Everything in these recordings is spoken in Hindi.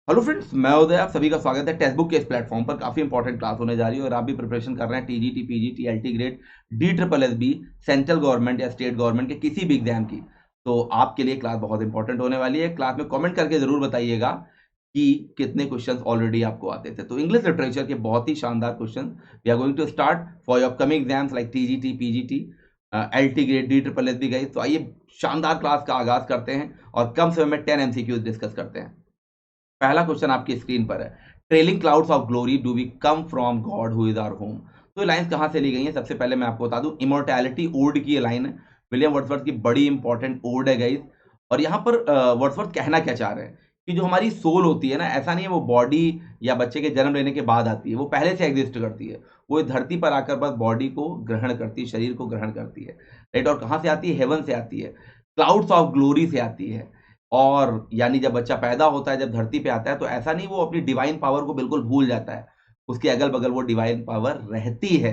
हेलो फ्रेंड्स, मैं उदय। आप सभी का स्वागत है टेक्स्ट बुक के इस प्लेटफॉर्म पर। काफी इंपॉर्टेंट क्लास होने जा रही है और आप भी प्रिपरेशन कर रहे हैं TGT, PGT, LT grade, D triple S B, central government या स्टेट गवर्नमेंट के किसी भी एग्जाम की, तो आपके लिए क्लास बहुत इंपॉर्टेंट होने वाली है। क्लास में कमेंट करके जरूर बताइएगा कि कितने क्वेश्चंस ऑलरेडी आपको आते थे। तो इंग्लिश लिटरेचर के बहुत ही शानदार question we are going to start for your upcoming exams like TGT, PGT, LT grade, D triple S B guys. तो आइए शानदार क्लास का आगाज करते हैं और कम समय में 10 एमसीक्यूज डिस्कस करते हैं। पहला क्वेश्चन आपकी स्क्रीन पर है। Trailing clouds of glory do we come from God who is our home. तो ये लाइंस कहां से ली गई हैं? सबसे पहले मैं आपको बता दूं, इमोर्टैलिटी ओड की ये लाइन है। विलियम वर्ड्सवर्थ की बड़ी इंपॉर्टेंट ओड है गाइस। और यहाँ पर वर्ड्सवर्थ कहना क्या चाह रहे हैं कि जो हमारी सोल होती है ना, ऐसा नहीं है वो बॉडी या बच्चे के जन्म लेने के बाद आती है, वो पहले से एग्जिस्ट करती है। वो इस धरती पर आकर बस बॉडी को ग्रहण करती है, शरीर को ग्रहण करती है, राइट। और कहाँ से आती है? हेवन से आती है, क्लाउड्स ऑफ ग्लोरी से आती है। और यानी जब बच्चा पैदा होता है, जब धरती पे आता है, तो ऐसा नहीं वो अपनी डिवाइन पावर को बिल्कुल भूल जाता है, उसके अगल बगल वो डिवाइन पावर रहती है,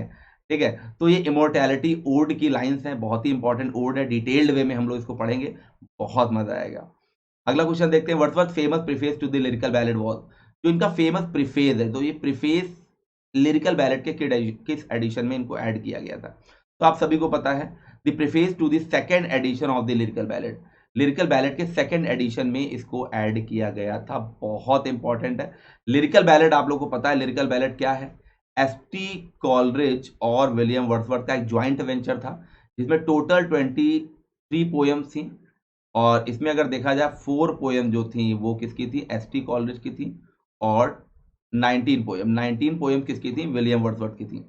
ठीक है। तो ये इमोर्टैलिटी ओड की लाइंस हैं, बहुत ही इंपॉर्टेंट ओड है। डिटेल्ड वे में हम लोग इसको पढ़ेंगे, बहुत मजा आएगा। अगला क्वेश्चन देखते हैं। Wordsworth famous preface to the lyrical ballad was. जो इनका फेमस प्रीफेस है, तो ये प्रीफेस लिरिकल बैलेड के किस एडिशन में इनको ऐड किया गया था? तो आप सभी को पता है, the preface to the second edition of the lyrical ballad. Lyrical ballad के सेकंड एडिशन में इसको ऐड किया गया था। बहुत इंपॉर्टेंट है। लिरिकल बैलेड आप लोगों को पता है, लिरिकल बैलेड क्या है? एसटी कॉलरिज और विलियम वर्ड्सवर्थ का एक ज्वाइंट वेंचर था, जिसमें टोटल 23 पोएम्स थी। और इसमें अगर देखा जाए, 4 पोएम जो थी वो किसकी थी? एसटी कॉलरिज की थी। और 19 पोएम किसकी थी? विलियम वर्ड्सवर्थ की थी।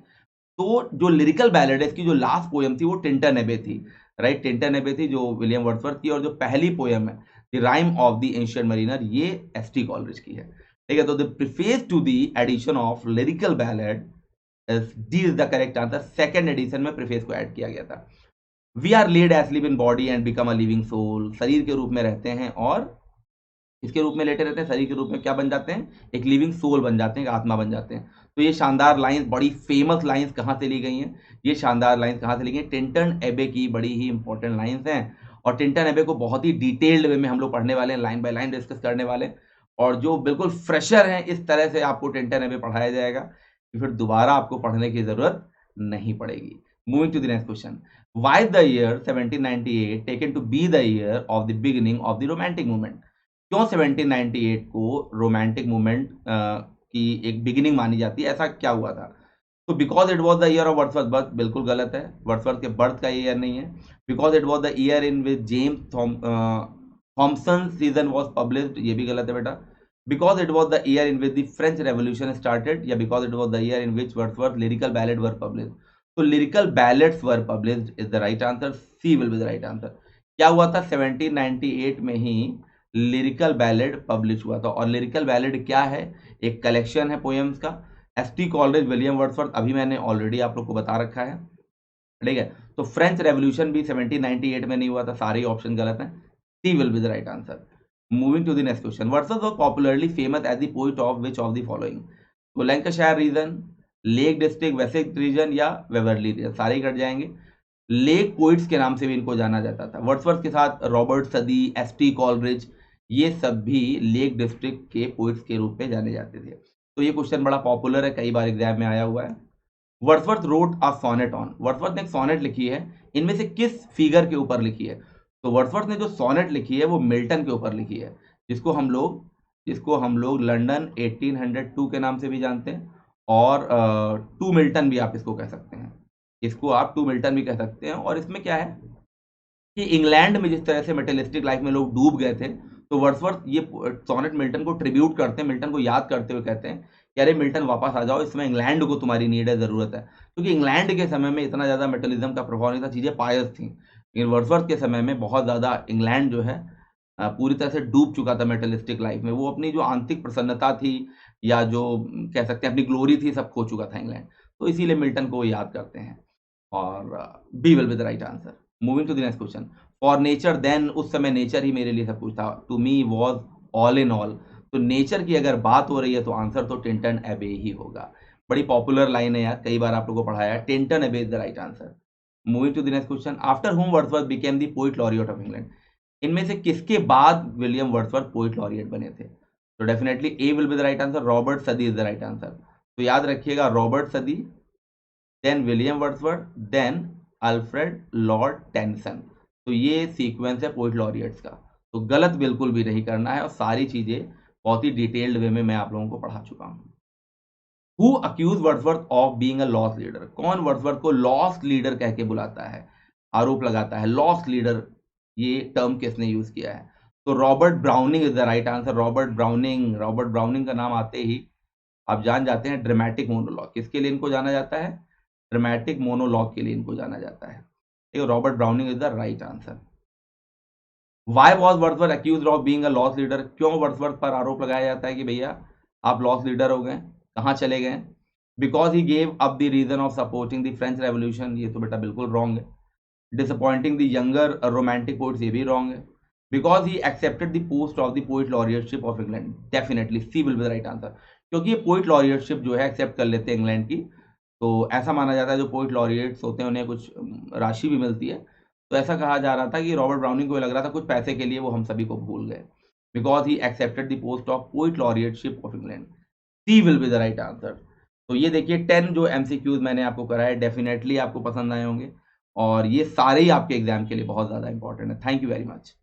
तो जो लिरिकल बैलेड है, इसकी जो लास्ट पोएम थी वो टिंटन एबे थी, राइट। टिंटन एबे थी जो विलियम वर्ड्सवर्थ की। और जो पहली पोएम है, the rime of the ancient mariner, ये एसटी कॉलरिज की है, ठीक है। तो the preface to the edition of lyrical ballad is D is the correct answer. Second edition में प्रीफेस को ऐड किया गया था। We are led as live in body and become a living soul. शरीर के रूप में रहते हैं और किसके रूप में लेटे रहते हैं? शरीर के रूप में क्या बन जाते हैं? एक लिविंग सोल बन जाते हैं, एक आत्मा बन जाते हैं। तो ये शानदार लाइंस, बड़ी फेमस लाइंस कहाँ से ली गई हैं? ये शानदार लाइंस कहाँ से ली गई हैं? टिंटन एबे की बड़ी ही इंपॉर्टेंट लाइंस हैं। और टिंटन एबे को बहुत ही डिटेल्ड वे में हम लोग पढ़ने वाले हैं, लाइन बाय लाइन डिस्कस करने वाले हैं। और जो बिल्कुल फ्रेशर हैं, इस तरह से आपको टिंटन एबे पढ़ाया जाएगा कि फिर दोबारा आपको पढ़ने की जरूरत नहीं पड़ेगी। Moving to the next question. Why the year 1798 taken to be the year of the beginning of the romantic movement? क्यों 1798 को रोमांटिक मूवमेंट की एक बिगिनिंग मानी जाती है? ऐसा क्या हुआ था? तो because it was the year of Wordsworth birth, बिल्कुल गलत है। वर्ड्सवर्थ के बर्थ का ईयर नहीं है। Because it was the year in which James Thomson season was published, ये भी गलत है बेटा। Because it was the year in which the French revolution started, या because it was the year in which Wordsworth lyrical ballad were published. तो lyrical ballads were published is the right answer. C will be the right answer. क्या हुआ था? 1798 में ही लिरिकल बैलेड पब्लिश हुआ था। और लिरिकल बैलेड क्या है? एक कलेक्शन है पोएम्स का। एसटी कॉलरिज, विलियम वर्ड्सवर्थ, अभी मैंने ऑलरेडी आप लोग को बता रखा है, ठीक है। तो फ्रेंच रेवोल्यूशन भी 1798 में नहीं हुआ था। सारे ऑप्शन गलत हैं। C will be the right answer. Moving to the next question. Wordsworth was popularly famous as the poet of which of the following? तो Lancashire region, lake district, Wessex region या वेवरली रीजन? सारे ही कट जाएंगे। लेक पोइट्स के नाम से भी इनको जाना जाता था। वर्ड्सवर्थ के साथ रॉबर्ट सदी, एसटी कॉलरिज, ये सब भी लेक डिस्ट्रिक्ट के पोइट्स के रूप में जाने जाते थे। तो ये क्वेश्चन बड़ा पॉपुलर है, कई बार एग्जाम में आया हुआ है। Wordsworth wrote a sonnet on. Wordsworth ने एक सोनेट लिखी है, इनमें से किस फिगर के ऊपर लिखी है? तो वर्ड्सवर्थ ने जो सोनेट लिखी है वो मिल्टन के ऊपर लिखी है, जिसको हम लोग लंदन 1802 के नाम से भी जानते हैं। और टू मिल्टन भी आप इसको कह सकते हैं। इसको आप टू मिल्टन भी कह सकते हैं। और इसमें क्या है कि इंग्लैंड में जिस तरह से मेटेलिस्टिक लाइफ में लोग डूब गए थे, तो वर्ड्सवर्थ ये सोनेट मिल्टन को ट्रिब्यूट करते हैं, मिल्टन को याद करते हुए कहते हैं कि अरे मिल्टन वापस आ जाओ, इसमें इंग्लैंड को तुम्हारी नीड है, ज़रूरत है। क्योंकि इंग्लैंड के समय में इतना ज़्यादा मेटलिज्म का प्रभाव नहीं था, चीज़ें पायस थी। लेकिन वर्ड्सवर्थ के समय में बहुत ज़्यादा इंग्लैंड जो है पूरी तरह से डूब चुका था मेटलिस्टिक लाइफ में। वो अपनी जो आंतरिक प्रसन्नता थी, या जो कह सकते हैं अपनी ग्लोरी थी, सब खो चुका था इंग्लैंड। तो इसीलिए मिल्टन को वो याद करते हैं। और B will be the right answer. Moving to the next question. For nature then, उस समय नेचर ही मेरे लिए सब कुछ था। To me was all in all. तो नेचर की अगर बात हो रही है तो आंसर तो टिंटन एबे ही होगा। बड़ी पॉपुलर लाइन है यार, कई बार आप लोगों को पढ़ाया है। Tintern Abbey is the right answer. Moving to the next question. After whom Wordsworth became the poet laureate of England. इनमें से किसके बाद विलियम वर्ड्सवर्थ पोइट लॉरियट बने थे? तो definitely A will be the right answer, Robert Southey is the right answer. तो याद रखिएगा, Robert Southey, then William Wordsworth, then Alfred Lord Tennyson. तो ये सीक्वेंस है पोइट लॉरियट्स का। तो गलत बिल्कुल भी नहीं करना है, और सारी चीजें बहुत ही डिटेल्ड वे में मैं आप लोगों को पढ़ा चुका हूँ। Who accuse Wordsworth of being a lost leader? कौन वर्ड्सवर्थ को लॉस्ट लीडर कह के बुलाता है, आरोप लगाता है लॉस्ट लीडर? ये टर्म किसने यूज किया है? तो Robert Browning is the right answer. Robert Browning, Robert Browning का नाम आते ही आप जान जाते हैं ड्रामेटिक मोनोलॉग। किसके लिए इनको जाना जाता है? ड्रामेटिक मोनोलॉग के लिए इनको जाना जाता है। ठीक है, Robert Browning is the right answer. Why was Wordsworth accuse of being a lost leader? क्यों वर्ड्सवर्थ पर आरोप लगाया जाता है कि भैया आप लॉस्ट लीडर हो गए, कहाँ चले गए? Because he gave up the reason of supporting the French revolution. ये तो बेटा बिल्कुल रॉन्ग है। Disappointing the younger romantic poets, ये भी रॉन्ग है। Because he accepted the post of the poet laureateship of England, definitely C will be the right answer. क्योंकि ये पोइट लॉरियटशिप जो है एक्सेप्ट कर लेते हैं इंग्लैंड की, तो ऐसा माना जाता है जो पोइट लॉरियट्स होते हैं उन्हें कुछ राशि भी मिलती है। तो ऐसा कहा जा रहा था कि रॉबर्ट ब्राउनिंग को लग रहा था कुछ पैसे के लिए वो हम सभी को भूल गए। Because he accepted the post of poet laureateship of England, C will be the right answer. तो ये देखिए 10 जो एमसीक्यूज मैंने आपको कराए, डेफिनेटली आपको पसंद आए होंगे, और ये सारे ही आपके एग्जाम के लिए बहुत ज़्यादा इंपॉर्टेंट है। Thank you very much.